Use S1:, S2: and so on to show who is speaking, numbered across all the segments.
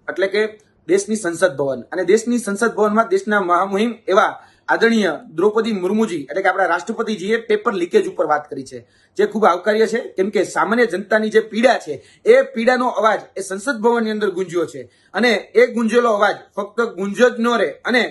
S1: એટલે કે દેશની સંસદ ભવન, અને દેશની સંસદ ભવનમાં દેશના મહામહિમ એવા આદરણીય દ્રૌપદી મુર્મુજી એટલે કે આપણા રાષ્ટ્રપતિજીએ પેપર લીકેજ ઉપર વાત કરી છે, જે ખૂબ આવકાર્ય છે. કેમ કે સામાન્ય જનતાની જે પીડા છે એ પીડાનો અવાજ એ સંસદ ભવનની અંદર ગુંજ્યો છે, અને એ ગુંજેલો અવાજ ફક્ત ગુંજ જ ન રહે, અને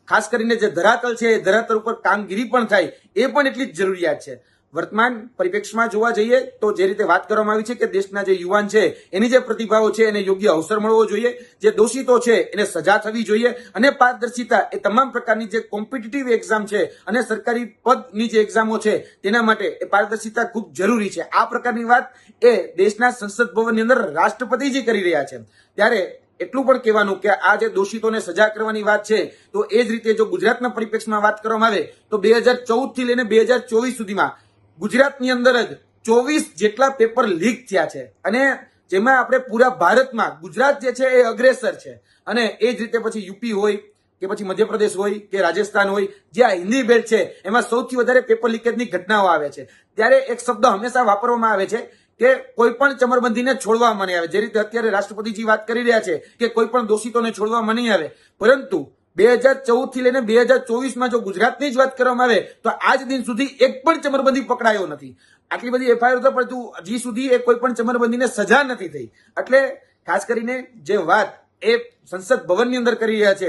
S1: ખાસ કરીને જે ધરાતલ છે એ ધરાતલ ઉપર કામગીરી પણ થાય એ પણ એટલી જ જરૂરિયાત છે. વર્તમાન પરિપ્રેક્ષમાં જોવા જઈએ તો જે રીતે વાત કરવામાં આવી છે કે દેશના જે યુવાન છે એની જે પ્રતિભાઓ છે એને યોગ્ય અવસર મળવો જોઈએ, જે દોષિતો છે એને સજા થવી જોઈએ, અને પારદર્શિતા એ તમામ પ્રકારની જે કોમ્પિટિટિવ એક્ઝામ છે અને સરકારી પદની જે એક્ઝામો છે તેના માટે એ પારદર્શિતા ખૂબ જરૂરી છે. આ પ્રકારની વાત એ દેશના સંસદ ભવનની અંદર રાષ્ટ્રપતિજી કરી રહ્યા છે. ત્યારે એટલું પણ કહેવાનું કે આ જે દોષિતોને સજા કરવાની વાત છે તો એ જ રીતે જો ગુજરાતના પરિપ્રેક્ષમાં વાત કરવામાં આવે તો 2014 થી લઈને 2024 સુધીમાં ગુજરાતની અંદર જ 24 જેટલા પેપર લીક થયા છે, અને જેમાં આપણે પૂરા ભારતમાં ગુજરાત જે છે એ અગ્રેસર છે. અને એ જ રીતે પછી યુપી હોય કે પછી મધ્યપ્રદેશ હોય કે રાજસ્થાન હોય, જે આ હિન્દી બેલ્ટ છે એમાં સૌથી વધારે પેપર લીકેજની ઘટનાઓ આવે છે. ત્યારે એક શબ્દ હંમેશા વાપરવામાં આવે છે કે કોઈ પણ ચમરબંધીને છોડવામાં નહીં આવે. જે રીતે અત્યારે રાષ્ટ્રપતિજી વાત કરી રહ્યા છે કે કોઈ પણ દોષિતોને છોડવામાં નહીં આવે, પરંતુ 2014 થી લઈને 2024માં જો ગુજરાતની જ વાત કરવામાં આવે તો આજ દિન સુધી એક પણ ચમરબંધી પકડાયો નથી. આટલી બધી એફઆઈઆર તો પરંતુ હજી સુધી એ કોઈ પણ ચમરબંધીને સજા નથી થઈ. એટલે ખાસ કરીને જે વાત એ સંસદ ભવનની અંદર કરી રહ્યા છે,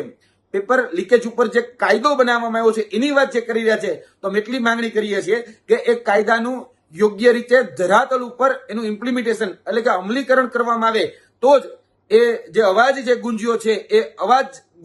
S1: પેપર લીકેજ ઉપર જે કાયદો બનાવવામાં આવ્યો છે એની વાત જે કરી રહ્યા છે, તો અમે એટલી માંગણી કરીએ છીએ કે એ કાયદાનું યોગ્ય રીતે ધરાતલ ઉપર એનું ઇમ્પ્લિમેન્ટેશન એટલે કે અમલીકરણ કરવામાં આવે તો જ એ જે અવાજ જે ગુંજ્યો છે એ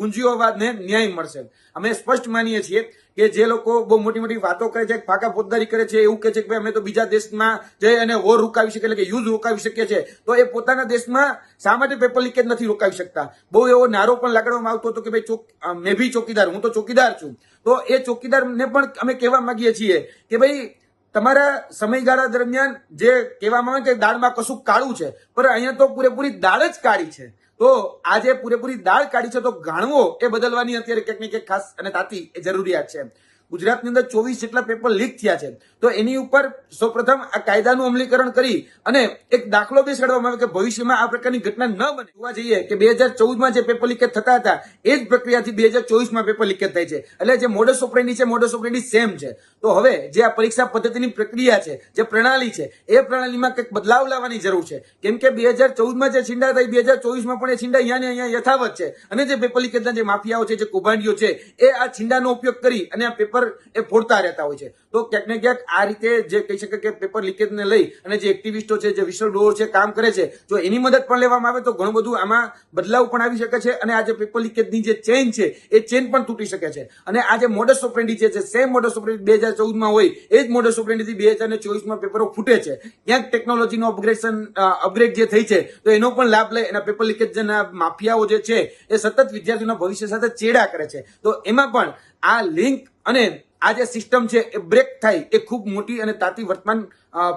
S1: ગુંજ્યો અવાજને ન્યાય મળશે. અમે સ્પષ્ટ માનીએ છીએ કે જે લોકો બહુ મોટી મોટી વાતો કરે છે, ફાકા પોતદારી કરે છે, એવું કહે છે કે ભાઈ અમે તો બીજા દેશમાં જઈ અને વોર રોકાવી શકીએ એટલે કે યુદ્ધ રોકાવી શકીએ છીએ, તો એ પોતાના દેશમાં શા માટે પેપર લીકેજ નથી રોકાવી શકતા? બહુ એવો નારો પણ લગાડવામાં આવતો હતો કે ભાઈ મેં ભી ચોકીદાર, હું તો ચોકીદાર છું. તો એ ચોકીદારને પણ અમે કહેવા માંગીએ છીએ કે ભાઈ તમારા સમયગાળા દરમિયાન જે કહેવામાં આવે કે દાળમાં કશું કાળું છે, પણ અહીંયા તો પૂરેપૂરી દાળ જ કાળી છે. તો આજે પૂરેપૂરી દાળ કાઢી છે તો ગાણવો એ બદલવાની અત્યારે ક્યાંક ને ક્યાંક ખાસ અને તાતી એ જરૂરિયાત છે. ગુજરાતની અંદર 24 જેટલા પેપર લીક થયા છે, તો એની ઉપર સૌપ્રથમ આ કાયદાનું અમલીકરણ કરી અને એક દાખલો બેસાડવામાં આવે કે ભવિષ્યમાં આ પ્રકારની ઘટના ન બને. જોવા જઈએ કે 2014માં જે પેપર લીકેજ થતા હતા એ જ પ્રક્રિયાથી 2024માં પેપર લીકેજ થાય છે. એટલે જે મોડસ ઓપરેન્ડી છે મોડસ ઓપરેન્ડી સેમ છે. તો હવે જે આ પરીક્ષા પદ્ધતિની પ્રક્રિયા છે, જે પ્રણાલી છે, એ પ્રણાલીમાં કંઈક બદલાવ લાવવાની જરૂર છે. કેમ કે 2014માં જે છીંડા થઈ 2024માં પણ એ છીંડા અહીંયા ને અહીંયા યથાવત છે, અને જે પેપર લીકેજના જે માફિયાઓ છે, જે કૌભાંડીઓ છે, એ આ છીંડાનો ઉપયોગ કરી અને આ પેપર એ ફોડતા રહેતા હોય છે. તો ક્યાંક ને ક્યાંક આ રીતે જે કહી શકાય કે પેપર લીકેજને લઈ અને જે એક્ટિવિસ્ટો છે, જે વિસલ બ્લોઅર છે, કામ કરે છે, જો એની મદદ પણ લેવામાં આવે તો ઘણું બધું આમાં બદલાવ પણ આવી શકે છે, અને આ જે પેપર લીકેજની જે ચેઇન છે એ ચેઇન પણ તૂટી શકે છે. અને આ જે મોડસ ઓપરેન્ડી છે, સેમ મોડસ ઓપરેન્ડી 2014માં હોય એ જ મોડસ ઓપરેન્ડીથી 2024માં પેપરો ફૂટે છે. ક્યાંક ટેકનોલોજીનો અપગ્રેડ જે થઈ છે તો એનો પણ લાભ લઈ એના પેપર લીકેજના માફિયાઓ જે છે એ સતત વિદ્યાર્થીઓના ભવિષ્ય સાથે ચેડા કરે છે. તો એમાં પણ આ લિંક અને આ જે સિસ્ટમ છે એ બ્રેક થાય એ ખૂબ મોટી અને તાતી વર્તમાન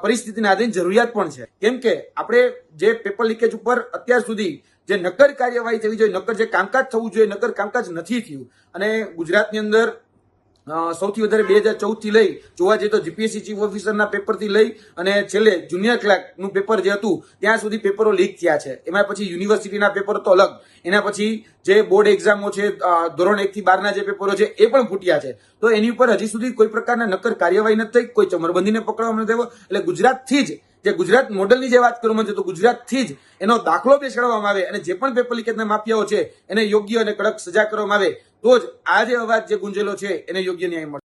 S1: પરિસ્થિતિના આધીન જરૂરિયાત પણ છે. કેમ કે આપણે જે પેપર લીકેજ ઉપર અત્યાર સુધી જે નક્કર કાર્યવાહી થવી જોઈએ, નક્કર જે કામકાજ થવું જોઈએ, નક્કર કામકાજ નથી થયું. અને ગુજરાતની અંદર સૌથી વધારે 2014 થી લઈ જોવા જઈએ તો જીપીએસસી ચીફ ઓફિસરના પેપરથી લઈ અને છેલ્લે જુનિયર ક્લાર્કનું પેપર જે હતું ત્યાં સુધી પેપરો લીક થયા છે. એમાં પછી યુનિવર્સિટીના પેપર તો અલગ, એના પછી જે બોર્ડ એક્ઝામો છે, ધોરણ 1 થી 12ના જે પેપરો છે એ પણ ફૂટ્યા છે. તો એની ઉપર હજી સુધી કોઈ પ્રકારના નક્કર કાર્યવાહી નથી થઈ, કોઈ ચમરબંધીને પકડવામાં નથી આવ્યો. એટલે ગુજરાતથી જ જે ગુજરાત મોડલની જે વાત કરવામાં છે તો ગુજરાતથી જ એનો દાખલો બેસાડવામાં આવે અને જે પણ પેપર લીકેજના માફિયાઓ છે એને યોગ્ય અને કડક સજા કરવામાં આવે તો જ આ જે અવાજ જે ગુંજેલો છે એને યોગ્ય ન્યાય મળે.